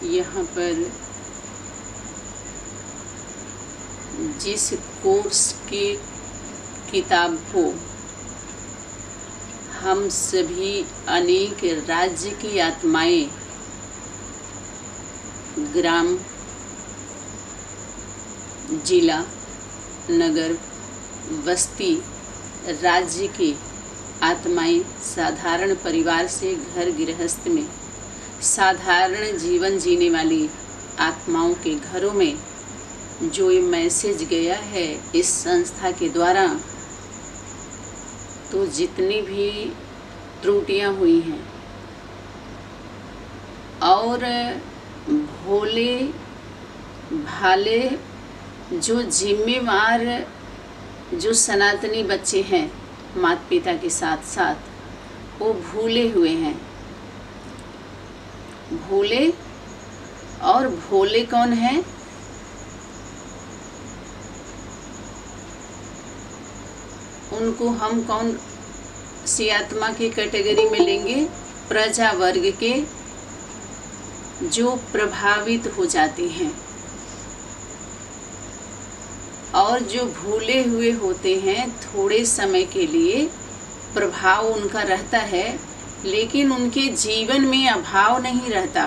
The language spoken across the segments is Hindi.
यहाँ पर जिस कोर्स की किताब को हम सभी अनेक राज्य की आत्माएं ग्राम, जिला, नगर, बस्ती, राज्य की आत्माएं साधारण परिवार से घर गृहस्थ में साधारण जीवन जीने वाली आत्माओं के घरों में जो ये मैसेज गया है इस संस्था के द्वारा, तो जितनी भी त्रुटियां हुई हैं और भोले भाले जो जिम्मेवार जो सनातनी बच्चे हैं माता पिता के साथ साथ, वो भूले हुए हैं। भोले और भोले कौन हैं? उनको हम कौन सी आत्मा की कैटेगरी में लेंगे? प्रजा वर्ग के जो प्रभावित हो जाते हैं और जो भूले हुए होते हैं। थोड़े समय के लिए प्रभाव उनका रहता है, लेकिन उनके जीवन में अभाव नहीं रहता।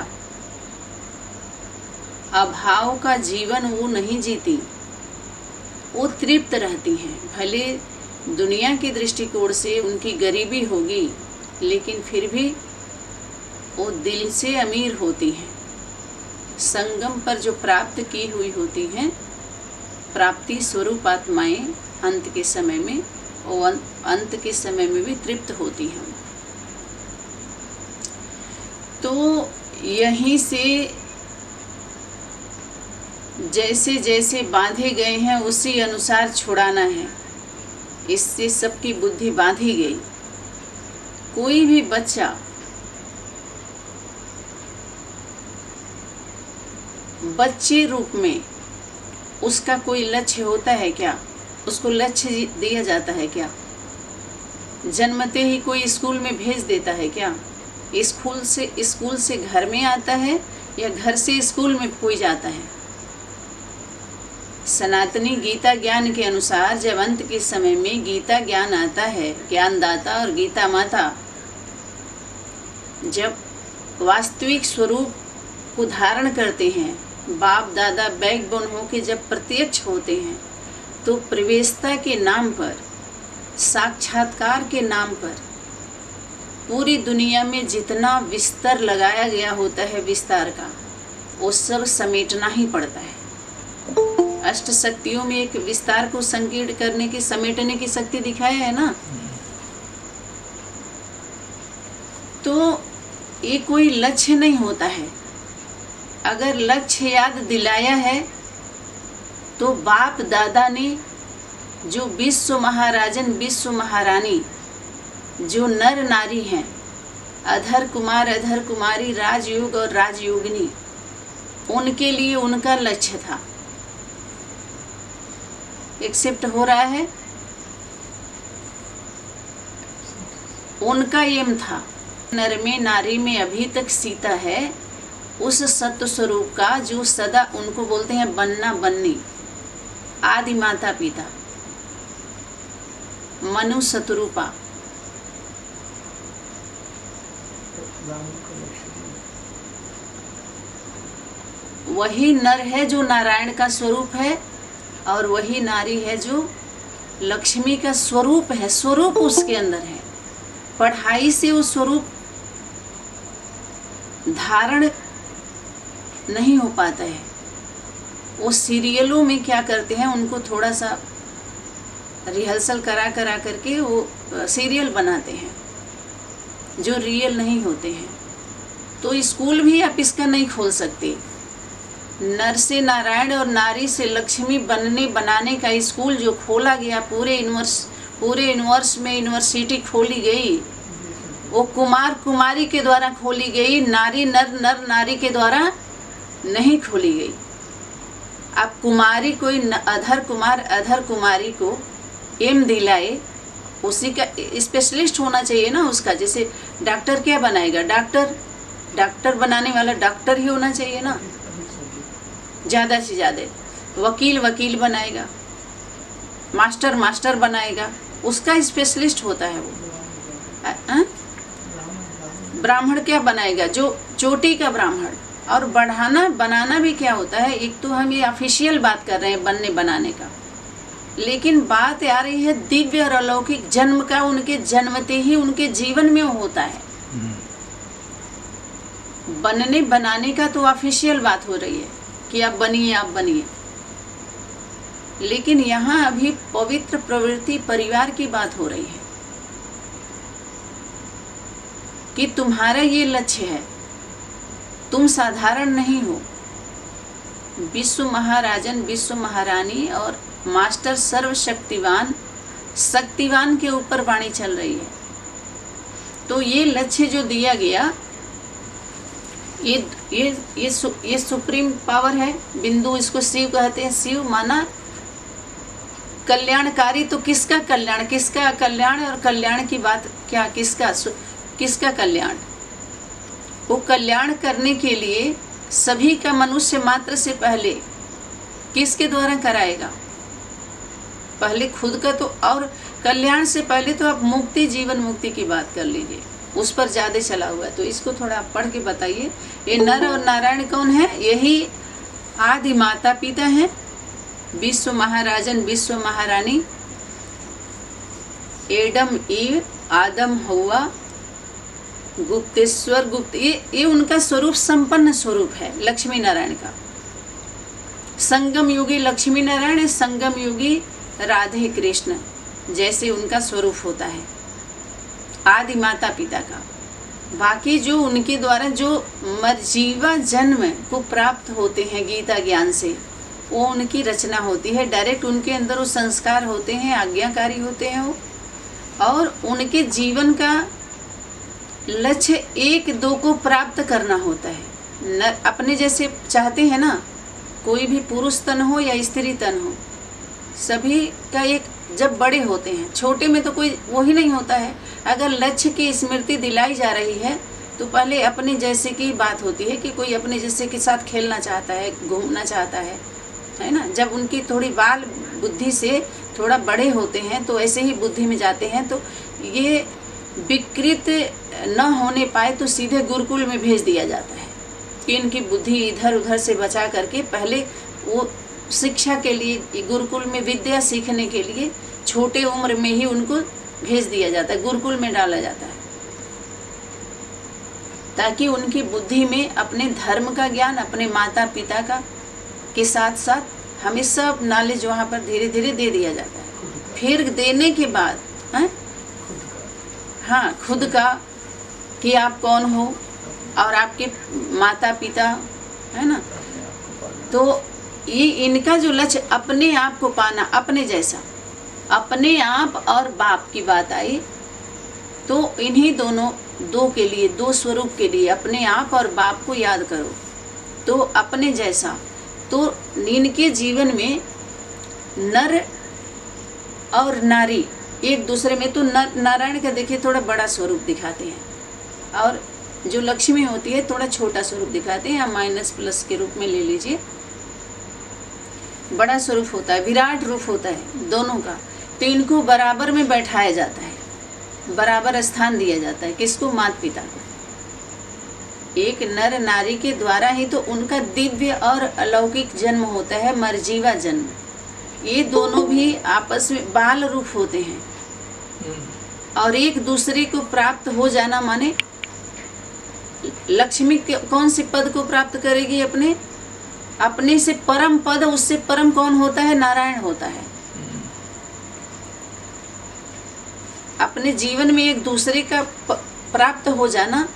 अभाव का जीवन वो नहीं जीती, वो तृप्त रहती हैं। भले दुनिया की दृष्टिकोण से उनकी गरीबी होगी, लेकिन फिर भी वो दिल से अमीर होती हैं। संगम पर जो प्राप्त की हुई होती हैं प्राप्ति स्वरूप आत्माएं अंत के समय में, और अंत के समय में भी तृप्त होती हैं। तो यहीं से जैसे जैसे बांधे गए हैं उसी अनुसार छुड़ाना है। इससे सबकी बुद्धि बांधी गई। कोई भी बच्चा बच्चे रूप में उसका कोई लक्ष्य होता है क्या? उसको लक्ष्य दिया जाता है क्या? जन्मते ही कोई स्कूल में भेज देता है क्या? स्कूल से घर में आता है या घर से स्कूल में कोई जाता है? सनातनी गीता ज्ञान के अनुसार जब अंत के समय में गीता ज्ञान आता है, ज्ञानदाता और गीता माता जब वास्तविक स्वरूप को धारण करते हैं, बाप दादा बैकबोन होके जब प्रत्यक्ष होते हैं, तो प्रवेशता के नाम पर, साक्षात्कार के नाम पर पूरी दुनिया में जितना विस्तार लगाया गया होता है विस्तार का, वो सब समेटना ही पड़ता है। अष्ट शक्तियों में एक विस्तार को संकीर्ण करने की, समेटने की शक्ति दिखाया है ना। तो ये कोई लक्ष्य नहीं होता है। अगर लक्ष्य याद दिलाया है तो बाप दादा ने जो विश्व महाराजन, विश्व महारानी, जो नर नारी हैं, अधर कुमार, अधर कुमारी, राजयोग और राजयोगिनी, उनके लिए उनका लक्ष्य था। एक्सेप्ट हो रहा है? उनका एम था। नर में नारी में अभी तक सीता है उस सत्य स्वरूप का, जो सदा उनको बोलते हैं बनना बननी, आदि माता पिता, मनु शतरूपा। वही नर है जो नारायण का स्वरूप है, और वही नारी है जो लक्ष्मी का स्वरूप है। स्वरूप उसके अंदर है। पढ़ाई से वो स्वरूप धारण नहीं हो पाता है। वो सीरियलों में क्या करते हैं, उनको थोड़ा सा रिहर्सल करा करके वो सीरियल बनाते हैं जो रियल नहीं होते हैं। तो स्कूल भी आप इसका नहीं खोल सकते। नर से नारायण और नारी से लक्ष्मी बनाने का स्कूल जो खोला गया, पूरे यूनिवर्स में यूनिवर्सिटी खोली गई, वो कुमार कुमारी के द्वारा खोली गई, नारी नर नारी के द्वारा नहीं खोली गई। अब कुमारी कोई अधर कुमार अधर कुमारी को एम दिलाए, उसी का स्पेशलिस्ट होना चाहिए ना उसका। जैसे डॉक्टर क्या बनाएगा? डॉक्टर डॉक्टर बनाने वाला डॉक्टर ही होना चाहिए ना, ज़्यादा से ज़्यादा। वकील वकील बनाएगा, मास्टर मास्टर बनाएगा, उसका स्पेशलिस्ट होता है वो। ब्राह्मण क्या बनाएगा? जो चोटी का ब्राह्मण। और बढ़ाना बनाना भी क्या होता है? एक तो हम ये ऑफिशियल बात कर रहे हैं बनने बनाने का, लेकिन बात आ रही है दिव्य और अलौकिक जन्म का। उनके जन्मते ही उनके जीवन में होता है। बनने बनाने का तो ऑफिशियल बात हो रही है कि आप बनिए, आप बनिए, लेकिन यहाँ अभी पवित्र प्रवृत्ति परिवार की बात हो रही है कि तुम्हारा ये लक्ष्य है, तुम साधारण नहीं हो। विश्व महाराजन, विश्व महारानी और मास्टर सर्वशक्तिवान शक्तिवान के ऊपर वाणी चल रही है। तो ये लक्ष्य जो दिया गया, ये सुप्रीम पावर है। बिंदु, इसको शिव कहते हैं। शिव माना कल्याणकारी। तो किसका कल्याण, किसका कल्याण? और कल्याण की बात क्या, किसका कल्याण? वो कल्याण करने के लिए सभी का मनुष्य मात्र से पहले किसके द्वारा कराएगा? पहले खुद का। तो और कल्याण से पहले तो आप मुक्ति, जीवन मुक्ति की बात कर लीजिए, उस पर ज़्यादा चला हुआ है। तो इसको थोड़ा आप पढ़ के बताइए। ये नर और नारायण कौन है? यही आदि माता पिता हैं, विश्व महाराजन, विश्व महारानी, एडम ईव, आदम हवा, गुप्तेश्वर गुप्त। ये उनका स्वरूप संपन्न स्वरूप है लक्ष्मी नारायण का। संगम युगी लक्ष्मी नारायण है, संगम युगी राधे कृष्ण, जैसे उनका स्वरूप होता है आदि माता पिता का। बाकी जो उनके द्वारा जो मर्जीवा जन्म को प्राप्त होते हैं गीता ज्ञान से, वो उनकी रचना होती है। डायरेक्ट उनके अंदर वो संस्कार होते हैं, आज्ञाकारी होते हैं वो। और उनके जीवन का लक्ष्य एक दो को प्राप्त करना होता है। अपने जैसे चाहते हैं ना, कोई भी पुरुष तन हो या स्त्री तन हो, सभी का एक, जब बड़े होते हैं, छोटे में तो कोई वही नहीं होता है। अगर लक्ष्य की स्मृति दिलाई जा रही है तो पहले अपने जैसे की बात होती है कि कोई अपने जैसे के साथ खेलना चाहता है, घूमना चाहता है ना। जब उनकी थोड़ी बाल बुद्धि से थोड़ा बड़े होते हैं तो ऐसे ही बुद्धि में जाते हैं, तो ये विकृत न होने पाए तो सीधे गुरुकुल में भेज दिया जाता है कि इनकी बुद्धि इधर उधर से बचा करके पहले वो शिक्षा के लिए, गुरुकुल में विद्या सीखने के लिए छोटे उम्र में ही उनको भेज दिया जाता है, गुरुकुल में डाला जाता है, ताकि उनकी बुद्धि में अपने धर्म का ज्ञान, अपने माता पिता का के साथ साथ हमें सब नॉलेज वहाँ पर धीरे धीरे दे दिया जाता है। फिर देने के बाद खुद का कि आप कौन हो और आपके माता पिता, है ना। तो ये इनका जो लक्ष्य अपने आप को पाना, अपने जैसा, अपने आप और बाप की बात आई तो इन्हीं दोनों दो के लिए, दो स्वरूप के लिए अपने आप और बाप को याद करो। तो अपने जैसा, तो इनके जीवन में नर और नारी एक दूसरे में, तो नारायण का देखिए थोड़ा बड़ा स्वरूप दिखाते हैं और जो लक्ष्मी होती है थोड़ा छोटा स्वरूप दिखाते हैं, या माइनस प्लस के रूप में ले लीजिए। बड़ा स्वरूप होता है, विराट रूप होता है दोनों का। तो इनको बराबर में बैठाया जाता है, बराबर स्थान दिया जाता है। किसको? माता पिता को। एक नर नारी के द्वारा ही तो उनका दिव्य और अलौकिक जन्म होता है, मर्जीवा जन्म। ये दोनों भी आपस में बाल रूप होते हैं और एक दूसरे को प्राप्त हो जाना माने लक्ष्मी कौन से पद को प्राप्त करेगी? अपने से परम पद। उससे परम कौन होता है? नारायण होता है। अपने जीवन में एक दूसरे का प्राप्त हो जाना,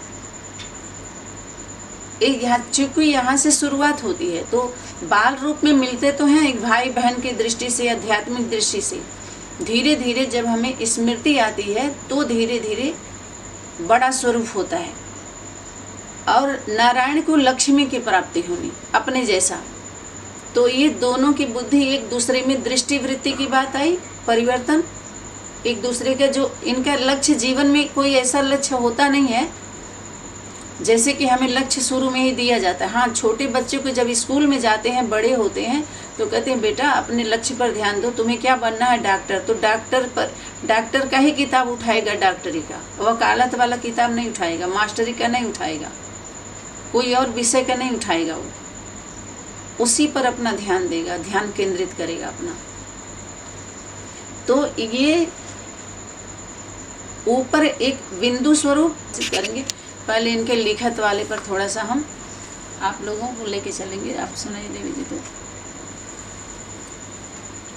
चूंकि यहाँ से शुरुआत होती है, तो बाल रूप में मिलते तो हैं एक भाई बहन की दृष्टि से, आध्यात्मिक दृष्टि से। धीरे धीरे जब हमें स्मृति आती है तो धीरे धीरे बड़ा स्वरूप होता है और नारायण को लक्ष्मी की प्राप्ति होनी अपने जैसा। तो ये दोनों की बुद्धि एक दूसरे में, दृष्टि वृत्ति की बात आई, परिवर्तन एक दूसरे का। जो इनका लक्ष्य जीवन में कोई ऐसा लक्ष्य होता नहीं है जैसे कि हमें लक्ष्य शुरू में ही दिया जाता है। हाँ, छोटे बच्चे को जब स्कूल में जाते हैं, बड़े होते हैं, तो कहते हैं बेटा अपने लक्ष्य पर ध्यान दो, तुम्हें क्या बनना है, डॉक्टर। तो डॉक्टर का ही किताब उठाएगा, डॉक्टरी का, वकालत वाला किताब नहीं उठाएगा, मास्टरी का नहीं उठाएगा, कोई और विषय का नहीं उठाएगा। वो उसी पर अपना ध्यान देगा, ध्यान केंद्रित करेगा अपना। तो ये ऊपर एक बिंदु स्वरूप करेंगे। पहले इनके लिखत वाले पर थोड़ा सा हम आप लोगों को लेके चलेंगे। आप सुनाइए देवी जी। तो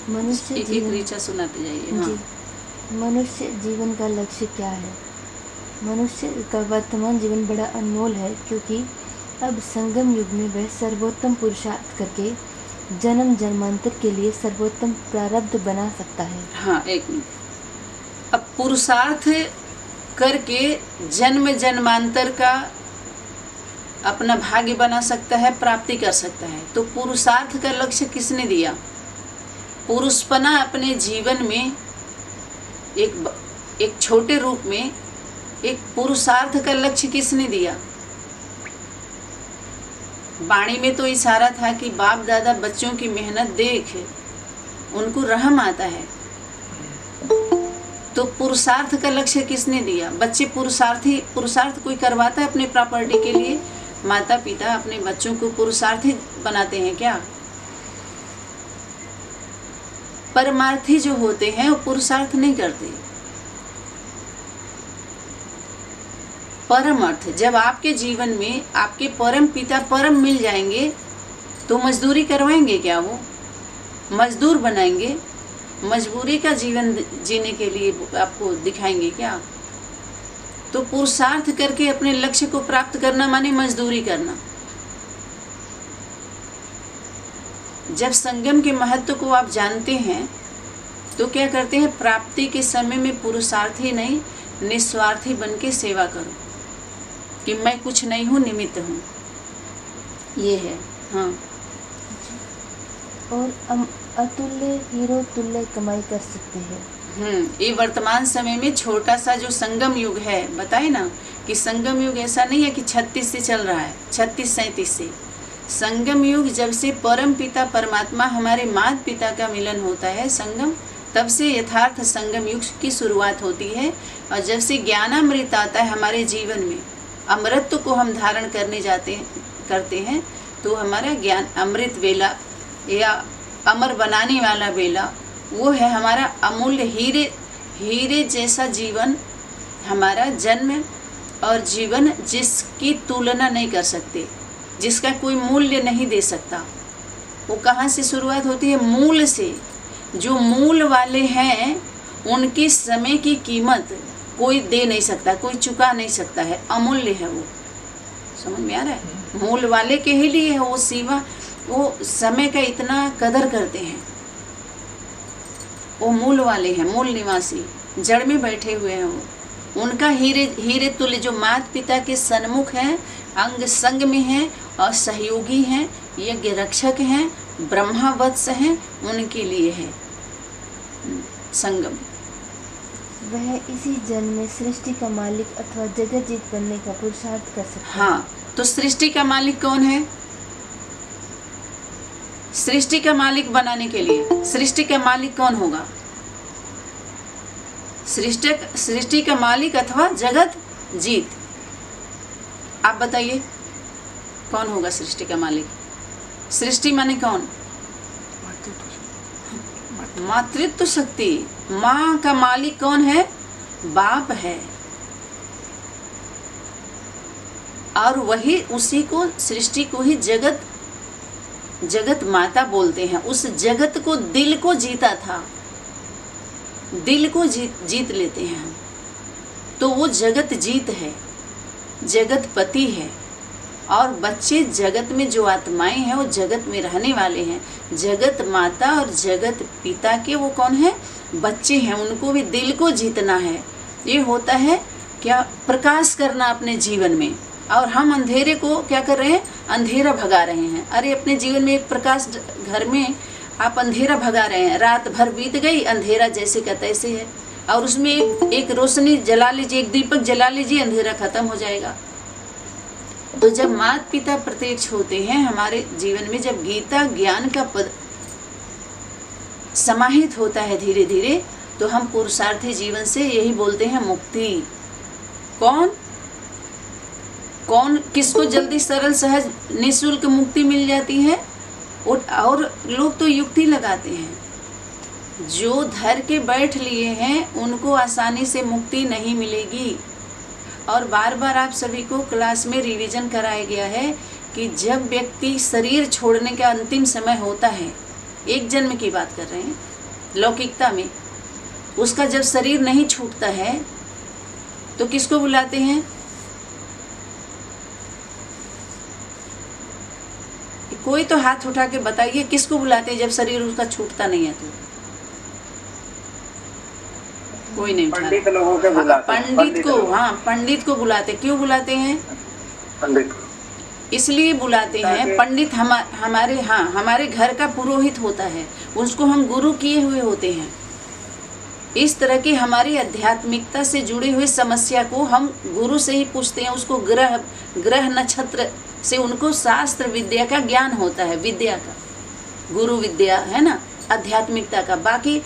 मनुष्य एक जीवन ऋचा सुनाते जाइए। हाँ, जी, मनुष्य जीवन का लक्ष्य क्या है? मनुष्य का वर्तमान जीवन बड़ा अनमोल है, क्योंकि अब संगम युग में वह सर्वोत्तम पुरुषार्थ करके जन्म जन्मांतर के लिए सर्वोत्तम प्रारब्ध बना सकता है। हाँ, एक मिनट। अब पुरुषार्थ करके जन्म जन्मांतर का अपना भाग्य बना सकता है, प्राप्ति कर सकता है। तो पुरुषार्थ का लक्ष्य किसने दिया? पुरुषपना अपने जीवन में एक छोटे रूप में एक पुरुषार्थ का लक्ष्य किसने दिया? वाणी में तो इशारा था कि बाप दादा बच्चों की मेहनत देख उनको रहम आता है। तो पुरुषार्थ का लक्ष्य किसने दिया? बच्चे पुरुषार्थ कोई करवाता है अपने प्रॉपर्टी के लिए? माता पिता अपने बच्चों को पुरुषार्थी बनाते हैं क्या? परमार्थी जो होते हैं वो पुरुषार्थ नहीं करते। परम अर्थ, जब आपके जीवन में आपके परम पिता परम मिल जाएंगे तो मजदूरी करवाएंगे क्या? वो मजदूर बनाएंगे? मजबूरी का जीवन जीने के लिए आपको दिखाएंगे क्या? तो पुरुषार्थ करके अपने लक्ष्य को प्राप्त करना माने मजदूरी करना। जब संगम के महत्व को आप जानते हैं तो क्या करते हैं? प्राप्ति के समय में पुरुषार्थी नहीं, निस्वार्थी बन के सेवा करो कि मैं कुछ नहीं हूँ, निमित्त हूँ। ये है। हाँ, और अतुल्य हीरो तुल्य कमाई कर सकते हैं। ये वर्तमान समय में छोटा सा जो संगम युग है, बताए ना कि संगम युग ऐसा नहीं है कि 36 से चल रहा है, 36-37 से। संगम युग जब से परम पिता परमात्मा हमारे माता पिता का मिलन होता है, संगम, तब से यथार्थ संगम युग की शुरुआत होती है। और जब से ज्ञानामृत आता है हमारे जीवन में, अमृत को हम धारण करने करते हैं, तो हमारा ज्ञान अमृत वेला या अमर बनाने वाला वेला, वो है हमारा अमूल्य हीरे जैसा जीवन। हमारा जन्म और जीवन जिसकी तुलना नहीं कर सकते, जिसका कोई मूल्य नहीं दे सकता। वो कहाँ से शुरुआत होती है? मूल से। जो मूल वाले हैं उनकी समय की कीमत कोई दे नहीं सकता, कोई चुका नहीं सकता है, अमूल्य है वो। समझ में आ रहा है? मूल वाले के ही लिए है वो सेवा, वो समय का इतना कदर करते हैं। वो मूल वाले हैं, मूल निवासी, जड़ में बैठे हुए हैं वो। उनका हीरे तुल्य जो माता पिता के सन्मुख हैं, अंग संग में हैं और सहयोगी हैं, यज्ञ रक्षक हैं, ब्रह्मावत्स हैं, उनके लिए है संगम। वह इसी जन्म में सृष्टि का मालिक अथवा जगत जीत बनने का पुरुषार्थ कर सकता है। हाँ, तो सृष्टि का मालिक कौन है? सृष्टि का मालिक बनाने के लिए सृष्टि का मालिक कौन होगा? सृष्टि का मालिक अथवा जगत जीत। आप बताइए कौन होगा सृष्टि का मालिक? सृष्टि माने कौन? मातृत्व शक्ति। माँ का मालिक कौन है? बाप है। और वही उसी को, सृष्टि को ही जगत माता बोलते हैं। उस जगत को, दिल को जीता था, दिल को जीत लेते हैं हम, तो वो जगत जीत है, जगत पति है। और बच्चे जगत में जो आत्माएं हैं वो जगत में रहने वाले हैं। जगत माता और जगत पिता के वो कौन है? बच्चे हैं। उनको भी दिल को जीतना है। ये होता है क्या? प्रकाश करना अपने जीवन में। और हम अंधेरे को क्या कर रहे हैं? अंधेरा भगा रहे हैं। अरे अपने जीवन में एक प्रकाश, घर में आप अंधेरा भगा रहे हैं। रात भर बीत गई, अंधेरा जैसे का तैसे है। और उसमें एक रोशनी जला लीजिए, एक दीपक जला लीजिए, अंधेरा खत्म हो जाएगा। तो जब माता पिता प्रत्यक्ष होते हैं हमारे जीवन में, जब गीता ज्ञान का पद समाहित होता है धीरे धीरे, तो हम पुरुषार्थी जीवन से यही बोलते हैं मुक्ति। कौन कौन किसको जल्दी सरल सहज निःशुल्क मुक्ति मिल जाती है? और लोग तो युक्ति लगाते हैं, जो धर के बैठ लिए हैं उनको आसानी से मुक्ति नहीं मिलेगी। और बार बार आप सभी को क्लास में रिवीजन कराया गया है कि जब व्यक्ति शरीर छोड़ने का अंतिम समय होता है, एक जन्म की बात कर रहे हैं लौकिकता में, उसका जब शरीर नहीं छूटता है तो किसको बुलाते हैं? कोई तो हाथ उठा के बताइए किसको बुलाते हैं जब शरीर उसका छूटता नहीं है? तो कोई नहीं उठा। पंडित लोगों के बुलाते हैं। पंडित को, हाँ पंडित को बुलाते। क्यों बुलाते हैं? पंडित इसलिए बुलाते हैं, पंडित हमारे घर का पुरोहित होता है, उसको हम गुरु किए हुए होते हैं। इस तरह की हमारी आध्यात्मिकता से जुड़ी हुई समस्या को हम गुरु से ही पूछते हैं। उसको ग्रह नक्षत्र से उनको शास्त्र विद्या का ज्ञान होता है, विद्या का, गुरु विद्या है ना, आध्यात्मिकता का। बाकी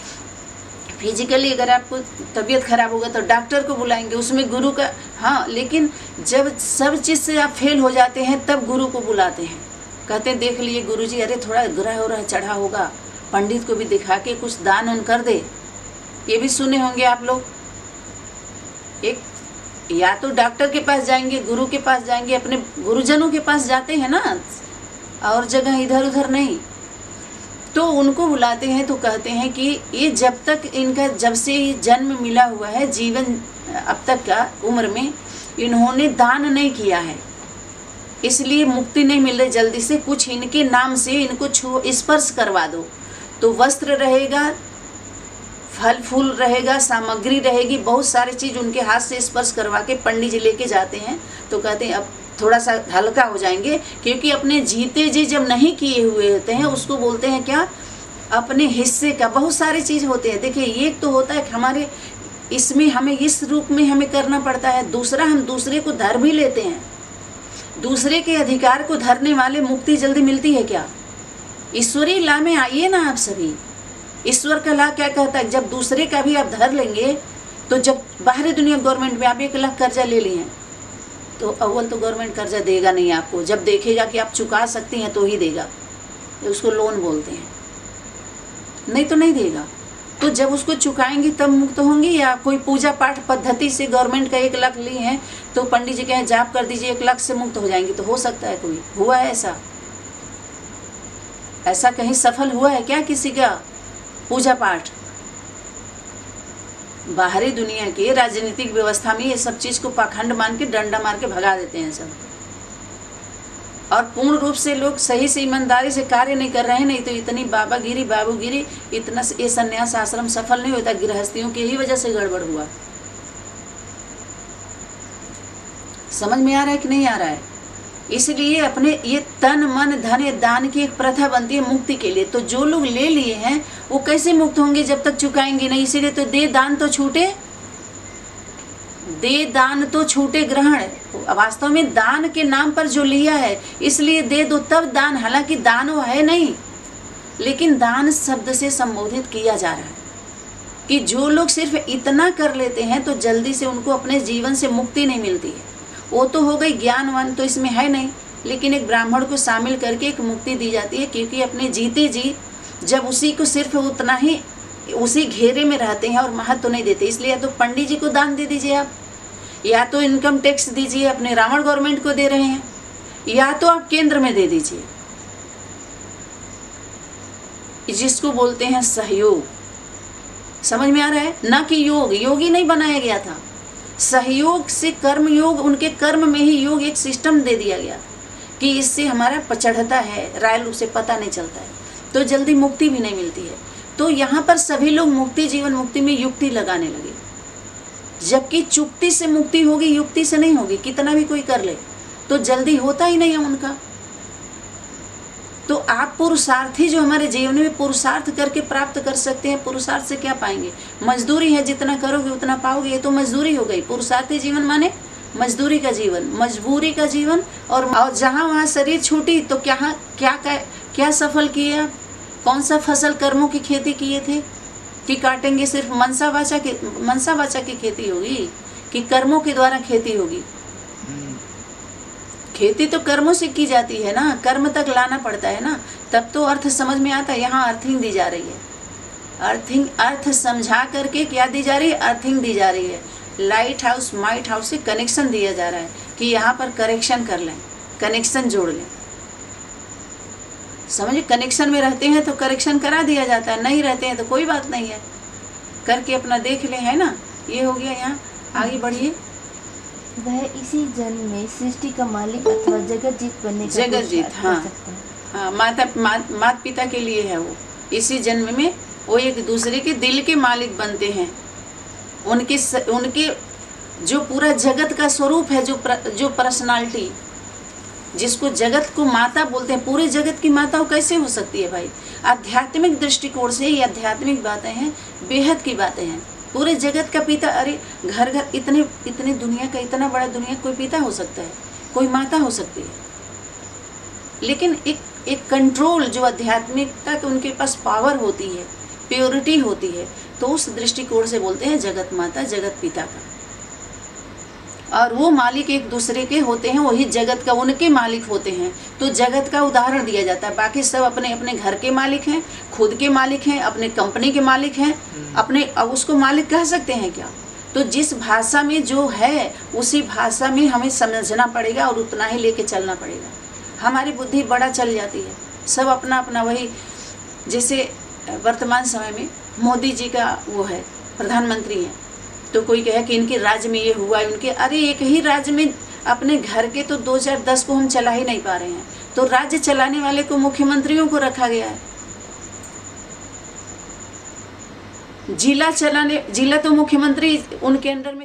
फिजिकली अगर आपको तबीयत खराब होगा तो डॉक्टर को बुलाएंगे, उसमें गुरु का, हाँ, लेकिन जब सब चीज़ से आप फेल हो जाते हैं तब गुरु को बुलाते हैं। कहते हैं देख लिए गुरु जी, अरे थोड़ा ग्रह हो रहा चढ़ा होगा, पंडित को भी दिखा के कुछ दान उन कर दे। ये भी सुने होंगे आप लोग। एक या तो डॉक्टर के पास जाएंगे, गुरु के पास जाएंगे, अपने गुरुजनों के पास जाते हैं ना, और जगह इधर उधर नहीं। तो उनको बुलाते हैं तो कहते हैं कि ये जब से जन्म मिला हुआ है, जीवन अब तक का उम्र में इन्होंने दान नहीं किया है, इसलिए मुक्ति नहीं मिल रही जल्दी से। कुछ इनके नाम से इनको स्पर्श करवा दो तो वस्त्र रहेगा, फल फूल रहेगा, सामग्री रहेगी, बहुत सारी चीज़ उनके हाथ से स्पर्श करवा के पंडित जी लेके जाते हैं। तो कहते हैं अब थोड़ा सा हल्का हो जाएंगे, क्योंकि अपने जीते जी जब नहीं किए हुए होते हैं उसको बोलते हैं क्या, अपने हिस्से का। बहुत सारी चीज़ होते हैं। देखिए, एक तो होता है कि हमारे इसमें हमें इस रूप में हमें करना पड़ता है, दूसरा हम दूसरे को धर भी लेते हैं। दूसरे के अधिकार को धरने वाले मुक्ति जल्दी मिलती है क्या? ईश्वरीय ला में आइए ना आप सभी। ईश्वर का ला क्या कहता है, जब दूसरे का भी आप धर लेंगे तो जब बाहरी दुनिया गवर्नमेंट में आप 1 लाख कर्जा ले लिए हैं तो अव्वल तो गवर्नमेंट कर्जा देगा नहीं आपको, जब देखेगा कि आप चुका सकती हैं तो ही देगा, उसको लोन बोलते हैं, नहीं तो नहीं देगा। तो जब उसको चुकाएंगे तब मुक्त होंगे। या कोई पूजा पाठ पद्धति से गवर्नमेंट का 1 लाख लिए हैं तो पंडित जी कहें जाप कर दीजिए 1 लाख से मुक्त हो जाएंगे, तो हो सकता है? कोई हुआ है ऐसा कहीं सफल हुआ है क्या किसी का पूजा पाठ? बाहरी दुनिया के राजनीतिक व्यवस्था में ये सब चीज़ को पाखंड मान के डंडा मार के भगा देते हैं सब, और पूर्ण रूप से लोग सही से ईमानदारी से कार्य नहीं कर रहे हैं। नहीं तो इतनी बाबूगिरी, इतना ये संन्यास आश्रम सफल नहीं होता, गृहस्थियों की ही वजह से गड़बड़ हुआ। समझ में आ रहा है कि नहीं आ रहा है? इसलिए अपने ये तन मन धन दान की एक प्रथा बनती है मुक्ति के लिए। तो जो लोग ले लिए हैं वो कैसे मुक्त होंगे जब तक चुकाएंगे नहीं? इसीलिए तो दे दान तो छूटे ग्रहण। वास्तव में दान के नाम पर जो लिया है इसलिए दे दो तब दान, हालांकि दान वो है नहीं, लेकिन दान शब्द से संबोधित किया जा रहा है कि जो लोग सिर्फ इतना कर लेते हैं तो जल्दी से उनको अपने जीवन से मुक्ति नहीं मिलती है। वो तो हो गई ज्ञानवान, तो इसमें है नहीं, लेकिन एक ब्राह्मण को शामिल करके एक मुक्ति दी जाती है, क्योंकि अपने जीते जी जब उसी को सिर्फ उतना ही उसी घेरे में रहते हैं और महत्व तो नहीं देते। इसलिए या तो पंडित जी को दान दे दीजिए आप, या तो इनकम टैक्स दीजिए, अपने रावण गवर्नमेंट को दे रहे हैं, या तो आप केंद्र में दे दीजिए, जिसको बोलते हैं सहयोग। समझ में आ रहा है ना? कि योगी नहीं बनाया गया था, सहयोग से कर्म योग, उनके कर्म में ही योग एक सिस्टम दे दिया गया कि इससे हमारा पचड़ता है, राय रूप से पता नहीं चलता है, तो जल्दी मुक्ति भी नहीं मिलती है। तो यहाँ पर सभी लोग मुक्ति, जीवन मुक्ति में युक्ति लगाने लगे, जबकि चुक्ति से मुक्ति होगी, युक्ति से नहीं होगी। कितना भी कोई कर ले तो जल्दी होता ही नहीं है उनका। तो आप पुरुषार्थी जो हमारे जीवन में पुरुषार्थ करके प्राप्त कर सकते हैं। पुरुषार्थ से क्या पाएंगे? मजदूरी है, जितना करोगे उतना पाओगे, ये तो मजदूरी हो गई। पुरुषार्थी जीवन माने मजदूरी का जीवन, मजबूरी का जीवन। और जहाँ वहाँ शरीर छूटी तो क्या सफल किए आप? कौन सा फसल कर्मों की खेती किए थे कि काटेंगे? सिर्फ मनसा वाचा की खेती होगी कि कर्मों के द्वारा खेती होगी? खेती तो कर्मों से की जाती है ना, कर्म तक लाना पड़ता है ना, तब तो अर्थ समझ में आता है। यहाँ अर्थिंग दी जा रही है, अर्थ समझा करके क्या दी जा रही है? अर्थिंग दी जा रही है। लाइट हाउस माइट हाउस से कनेक्शन दिया जा रहा है कि यहाँ पर करेक्शन कर लें, कनेक्शन जोड़ लें। समझिए, कनेक्शन में रहते हैं तो करेक्शन करा दिया जाता है, नहीं रहते हैं तो कोई बात नहीं है, करके अपना देख ले, है ना। ये हो गया। यहाँ आगे बढ़िए। वह इसी जन्म में सृष्टि का मालिक अथवा जगत जीत बनने का जगत जीत, पुरुषार्थ कर सकते हैं। हाँ, माता पिता के लिए है वो। इसी जन्म में वो एक दूसरे के दिल के मालिक बनते हैं। उनके जो पूरा जगत का स्वरूप है, जो पर्सनालिटी, जिसको जगत को माता बोलते हैं, पूरे जगत की माता वो कैसे हो सकती है भाई? आध्यात्मिक दृष्टिकोण से ये आध्यात्मिक बातें हैं, बेहद की बातें हैं। पूरे जगत का पिता, अरे घर घर इतने दुनिया का, इतना बड़ा दुनिया, कोई पिता हो सकता है, कोई माता हो सकती है। लेकिन एक कंट्रोल, जो आध्यात्मिकता के उनके पास पावर होती है, प्योरिटी होती है, तो उस दृष्टिकोण से बोलते हैं जगत माता, जगत पिता का। और वो मालिक एक दूसरे के होते हैं, वही जगत का उनके मालिक होते हैं। तो जगत का उदाहरण दिया जाता है। बाकी सब अपने अपने घर के मालिक हैं, खुद के मालिक हैं, अपने कंपनी के मालिक हैं, अपने, अब उसको मालिक कह सकते हैं क्या? तो जिस भाषा में जो है उसी भाषा में हमें समझना पड़ेगा और उतना ही लेके चलना पड़ेगा। हमारी बुद्धि बड़ा चल जाती है, सब अपना अपना वही। जैसे वर्तमान समय में मोदी जी का वो है, प्रधानमंत्री हैं, तो कोई कहे कि इनके राज्य में ये हुआ, इनके, अरे एक ही राज्य में अपने घर के तो 2010 को हम चला ही नहीं पा रहे हैं, तो राज्य चलाने वाले को मुख्यमंत्रियों को रखा गया है। जिला तो मुख्यमंत्री उनके अंडर में